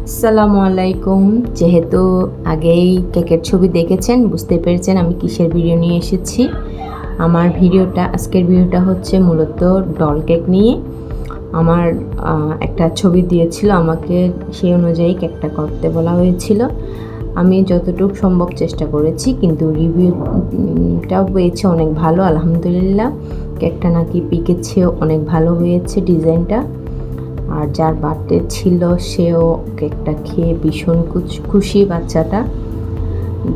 আসসালামু আলাইকুম। যেহেতু আগেই কেকের ছবি দেখেছেন, বুঝতে পেরেছেন আমি কিসের ভিডিও নিয়ে এসেছি। আজকের ভিডিওটা হচ্ছে মূলত ডল কেক নিয়ে। আমার একটা ছবি দিয়েছিল আমাকে, সেই অনুযায়ী কেকটা করতে বলা হয়েছিল। আমি যতটুকু সম্ভব চেষ্টা করেছি, কিন্তু রিভিউটাও পেয়েছে অনেক ভালো, আলহামদুলিল্লাহ। কেকটা নাকি পিকের চেয়েও অনেক ভালো হয়েছে ডিজাইনটা। আর যার বার্থডে ছিল সেও কেকটা খেয়ে ভীষণ খুশি বাচ্চাটা।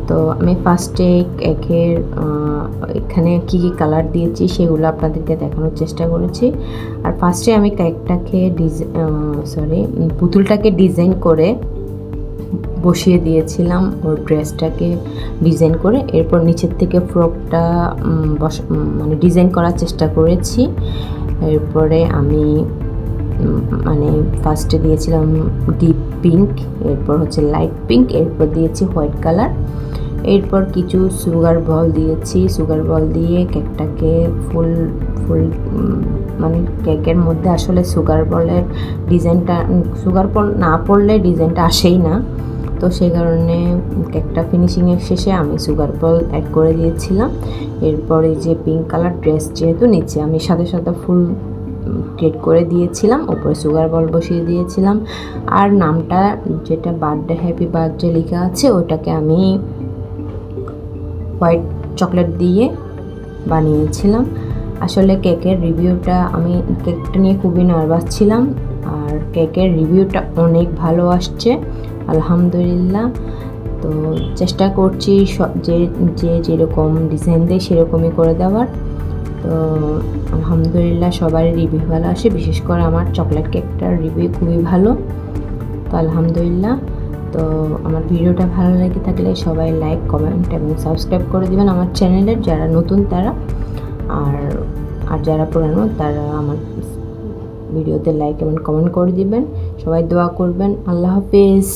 তো আমি ফার্স্টে কেকের এখানে কী কী কালার দিয়েছি সেগুলো আপনাদেরকে দেখানোর চেষ্টা করেছি। আর ফার্স্টে আমি কেকটাকে পুতুলটাকে ডিজাইন করে বসিয়ে দিয়েছিলাম, ওর ড্রেসটাকে ডিজাইন করে। এরপর নিচের থেকে ফ্রকটা মানে ডিজাইন করার চেষ্টা করেছি। এরপরে আমি ফার্স্টে দিয়েছিলাম ডিপ পিঙ্ক, এরপর হচ্ছে লাইট পিঙ্ক, এরপর দিয়েছি হোয়াইট কালার। এরপর কিছু সুগার বল দিয়েছি। সুগার বল দিয়ে কেকটাকে ফুল মানে কেকের মধ্যে আসলে সুগার বলের ডিজাইনটা, সুগার বল না পড়লে ডিজাইনটা আসেই না। তো সেই কারণে কেকটা ফিনিশিংয়ের শেষে আমি সুগার বল অ্যাড করে দিয়েছিলাম। এরপরে যে পিঙ্ক কালার ড্রেস, যেহেতু নিচে আমি সাথে সাথে ফুল ক্রিয়েট করে দিয়েছিলাম, উপরে সুগার বল বসিয়ে দিয়েছিলাম। আর নামটা যেটা বার্থডে, হ্যাপি বার্থডে লেখা আছে, ওটাকে আমি হোয়াইট চকলেট দিয়ে বানিয়েছিলাম। আসলে কেকের রিভিউটা, আমি কেকটা নিয়ে খুবই নার্ভাস ছিলাম, আর কেকের রিভিউটা অনেক ভালো আসছে আলহামদুলিল্লাহ। তো চেষ্টা করছি যে যেরকম ডিজাইন দেয় সেরকমই করে দেওয়ার। তো আলহামদুলিল্লাহ সবারই রিভিউ ভালো আসে, বিশেষ করে আমার চকলেট কেকটার রিভিউ খুবই ভালো। তো আলহামদুলিল্লাহ। তো আমার ভিডিওটা ভালো লেগে থাকলে সবাই লাইক, কমেন্ট এবং সাবস্ক্রাইব করে দিবেন আমার চ্যানেলের, যারা নতুন তারা। আর যারা পুরানো তারা আমার ভিডিওতে লাইক এবং কমেন্ট করে দিবেন। সবাই দোয়া করবেন। আল্লাহ হাফেজ।